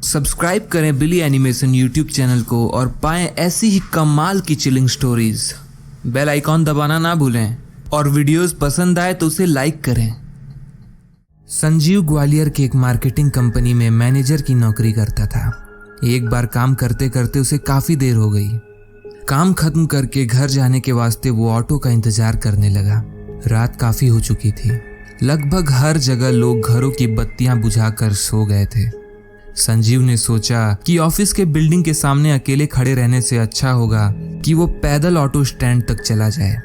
Subscribe करें बिली animation YouTube channel को और पाएं ऐसी ही कमाल की चिलिंग स्टोरीज। बेल आइकॉन दबाना ना भूलें और वीडियोस पसंद आए तो उसे लाइक करें। संजीव ग्वालियर की एक मार्केटिंग कंपनी में मैनेजर की नौकरी करता था। एक बार काम करते करते उसे काफी देर हो गई। काम खत्म करके घर जाने के वास्ते वो ऑटो का इंतजार करने लगा। रात काफी हो चुकी थी। लगभग हर जगह लोग घरों की बत्तियां बुझाकर सो गए थे। संजीव ने सोचा कि ऑफिस के बिल्डिंग के सामने अकेले खड़े रहने से अच्छा होगा कि वो पैदल ऑटो स्टैंड तक चला जाए।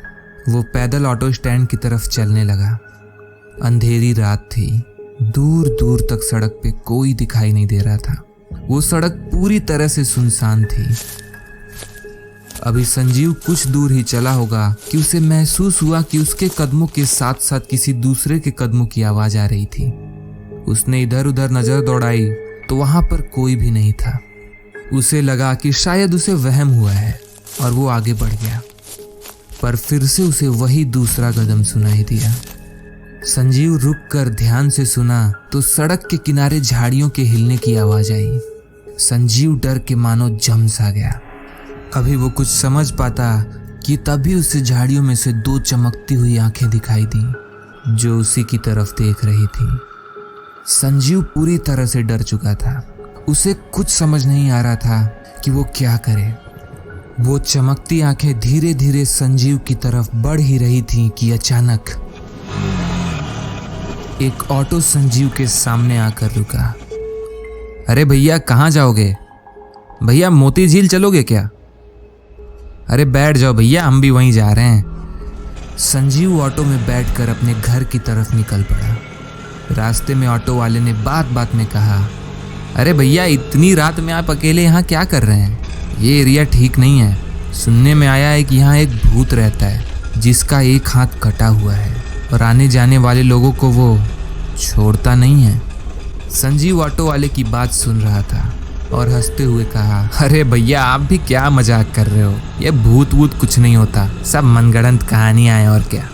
वो पैदल ऑटो स्टैंड की तरफ चलने लगा। अंधेरी रात थी। दूर दूर तक सड़क पे कोई दिखाई नहीं दे रहा था। वो सड़क पूरी तरह से सुनसान थी। अभी संजीव कुछ दूर ही चला होगा कि उसे महसूस हुआ कि उसके कदमों के साथ साथ किसी दूसरे के कदमों की आवाज आ रही थी। उसने इधर उधर नजर दौड़ाई तो वहां पर कोई भी नहीं था। उसे लगा कि शायद उसे वहम हुआ है और वो आगे बढ़ गया, पर फिर से उसे वही दूसरा कदम सुनाई दिया। संजीव रुककर ध्यान से सुना तो सड़क के किनारे झाड़ियों के हिलने की आवाज आई। संजीव डर के मानो जम सा गया। अभी वो कुछ समझ पाता कि तभी उसे झाड़ियों में से दो चमकती हुई आंखें दिखाई दी जो उसी की तरफ देख रही थी। संजीव पूरी तरह से डर चुका था। उसे कुछ समझ नहीं आ रहा था कि वो क्या करे। वो चमकती आंखें धीरे धीरे संजीव की तरफ बढ़ ही रही थीं कि अचानक एक ऑटो संजीव के सामने आकर रुका। अरे भैया, कहाँ जाओगे? भैया, मोती झील चलोगे क्या? अरे बैठ जाओ भैया, हम भी वहीं जा रहे हैं। संजीव ऑटो में बैठकर अपने घर की तरफ निकल पड़ा। रास्ते में ऑटो वाले ने बात बात में कहा, अरे भैया, इतनी रात में आप अकेले यहाँ क्या कर रहे हैं? ये एरिया ठीक नहीं है। सुनने में आया है कि यहाँ एक भूत रहता है जिसका एक हाथ कटा हुआ है और आने जाने वाले लोगों को वो छोड़ता नहीं है। संजीव ऑटो वाले की बात सुन रहा था और हंसते हुए कहा, अरे भैया, आप भी क्या मजाक कर रहे हो? ये भूत वूत कुछ नहीं होता, सब मनगढ़ंत कहानियां हैं और क्या।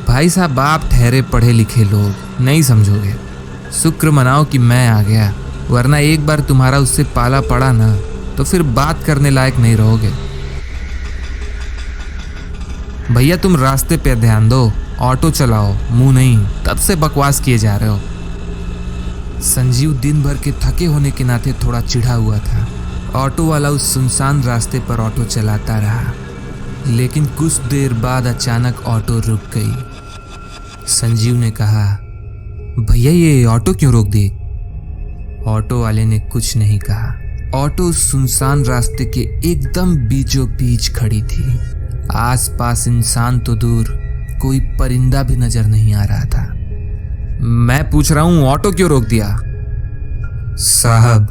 भाई साहब, आप ठहरे पढ़े लिखे लोग, नहीं समझोगे। शुक्र मनाओ कि मैं आ गया, वरना एक बार तुम्हारा उससे पाला पड़ा ना तो फिर बात करने लायक नहीं रहोगे। भैया, तुम रास्ते पे ध्यान दो, ऑटो चलाओ, मुंह नहीं। तब से बकवास किए जा रहे हो। संजीव दिन भर के थके होने के नाते थोड़ा चिढ़ा हुआ था। ऑटो वाला उस सुनसान रास्ते पर ऑटो चलाता रहा, लेकिन कुछ देर बाद अचानक ऑटो रुक गई। संजीव ने कहा, भैया, ये ऑटो क्यों रोक दी? ऑटो वाले ने कुछ नहीं कहा। ऑटो उस सुनसान रास्ते के एकदम बीचों बीच खड़ी थी। आसपास इंसान तो दूर, कोई परिंदा भी नजर नहीं आ रहा था। मैं पूछ रहा हूं, ऑटो क्यों रोक दिया? साहब,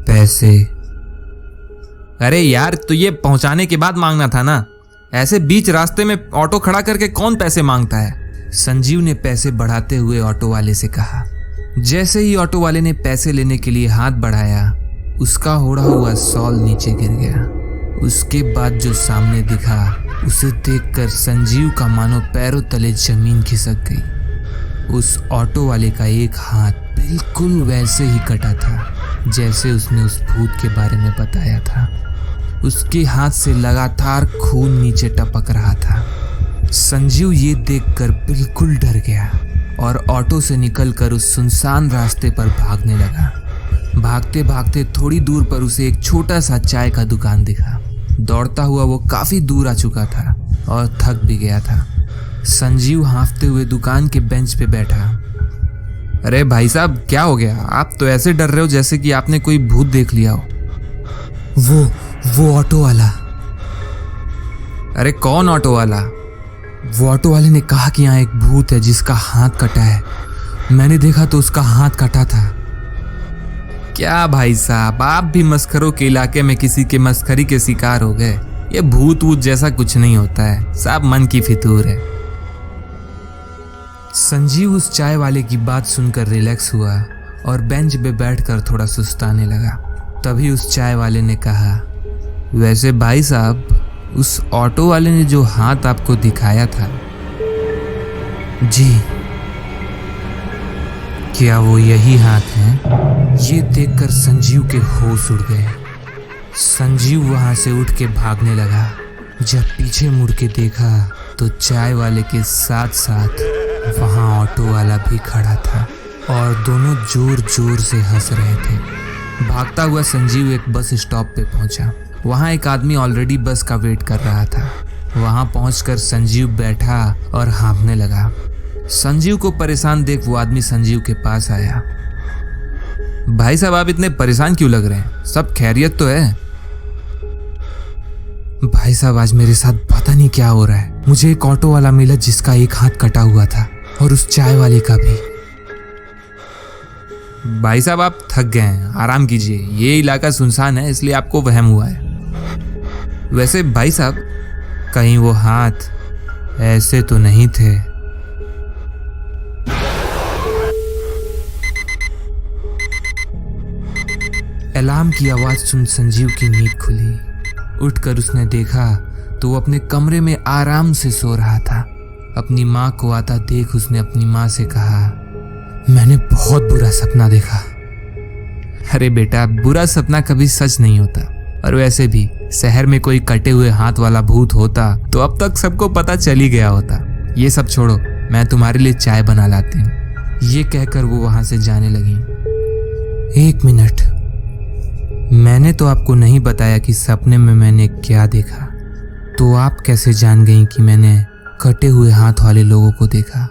पैसे। अरे यार, तो ये पहुंचाने के बाद मांगना था ना। ऐसे बीच रास्ते में ऑटो खड़ा करके कौन पैसे मांगता है? संजीव ने पैसे बढ़ाते हुए ऑटो वाले से कहा। जैसे ही ऑटो वाले ने पैसे लेने के लिए हाथ बढ़ाया, उसका ओढ़ा हुआ शॉल नीचे गिर गया। उसके बाद जो सामने दिखा, उसे देखकर संजीव का मानो पैरों तले जमीन खिसक गई। उस ऑटो वाले का एक हाथ बिल्कुल वैसे ही कटा था जैसे उसने उस भूत के बारे में बताया था। उसके हाथ से लगातार खून नीचे टपक रहा था। संजीव ये देखकर बिल्कुल डर गया और ऑटो से निकलकर उस सुनसान रास्ते पर भागने लगा। भागते भागते थोड़ी दूर पर उसे एक छोटा सा चाय का दुकान दिखा। दौड़ता हुआ वो काफी दूर आ चुका था और थक भी गया था। संजीव हांफते हुए दुकान के बेंच पे बैठा। अरे भाई साहब, क्या हो गया? आप तो ऐसे डर रहे हो जैसे कि आपने कोई भूत देख लिया हो। वो ऑटो वाला। अरे कौन ऑटो वाला? वो ऑटो वाले ने कहा कि यहाँ एक भूत है जिसका हाथ कटा है। मैंने देखा तो उसका हाथ कटा था। क्या भाई साहब, आप भी मस्खरों के इलाके में किसी के मस्खरी के शिकार हो गए? ये भूत वूत जैसा कुछ नहीं होता है, सब मन की फितूर है। संजीव उस चाय वाले की बात सुनकर रिलैक्स हुआ और बेंच पे बैठकर थोड़ा सुस्ताने लगा। तभी उस चाय वाले ने कहा, वैसे भाई साहब, उस ऑटो वाले ने जो हाथ आपको दिखाया था, जी, क्या वो यही हाथ है? ये देखकर संजीव के होश उड़ गए। संजीव वहां से उठ के भागने लगा। जब पीछे मुड़ के देखा तो चाय वाले के साथ साथ वहां ऑटो वाला भी खड़ा था और दोनों जोर जोर से हंस रहे थे। भागता हुआ संजीव एक बस स्टॉप पे पहुंचा। वहां एक आदमी ऑलरेडी बस का वेट कर रहा था। वहां पहुंचकर संजीव बैठा और हाँफने लगा। संजीव को परेशान देख वो आदमी संजीव के पास आया। भाई साहब, आप इतने परेशान क्यों लग रहे हैं? सब खैरियत तो है? भाई साहब, आज मेरे साथ पता नहीं क्या हो रहा है। मुझे एक ऑटो वाला मिला जिसका एक हाथ कटा हुआ था और उस चाय वाले का भी। भाई साहब, आप थक गए हैं, आराम कीजिए। ये इलाका सुनसान है इसलिए आपको वहम हुआ है। वैसे भाई साहब, कहीं वो हाथ ऐसे तो नहीं थे? अलार्म की आवाज सुन संजीव की नींद खुली। उठकर उसने देखा तो वो अपने कमरे में आराम से सो रहा था। अपनी माँ को आता देख उसने अपनी माँ से कहा, मैंने बहुत बुरा सपना देखा। अरे बेटा, बुरा सपना कभी सच नहीं होता। और वैसे भी शहर में कोई कटे हुए हाथ वाला भूत होता तो अब तक सबको पता चल ही गया होता। ये सब छोड़ो, मैं तुम्हारे लिए चाय बना लाती हूँ। ये कहकर वो वहां से जाने लगी। 1 मिनट, मैंने तो आपको नहीं बताया कि सपने में मैंने क्या देखा, तो आप कैसे जान गई कि मैंने कटे हुए हाथ वाले लोगों को देखा?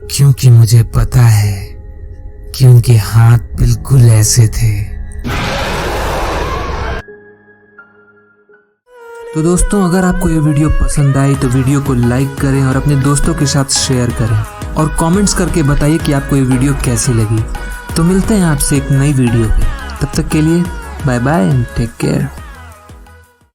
क्योंकि मुझे पता है कि उनके हाथ बिल्कुल ऐसे थे। तो दोस्तों, अगर आपको ये वीडियो पसंद आई तो वीडियो को लाइक करें और अपने दोस्तों के साथ शेयर करें और कमेंट्स करके बताइए कि आपको ये वीडियो कैसी लगी। तो मिलते हैं आपसे एक नई वीडियो पे। तब तक के लिए bye bye and take care.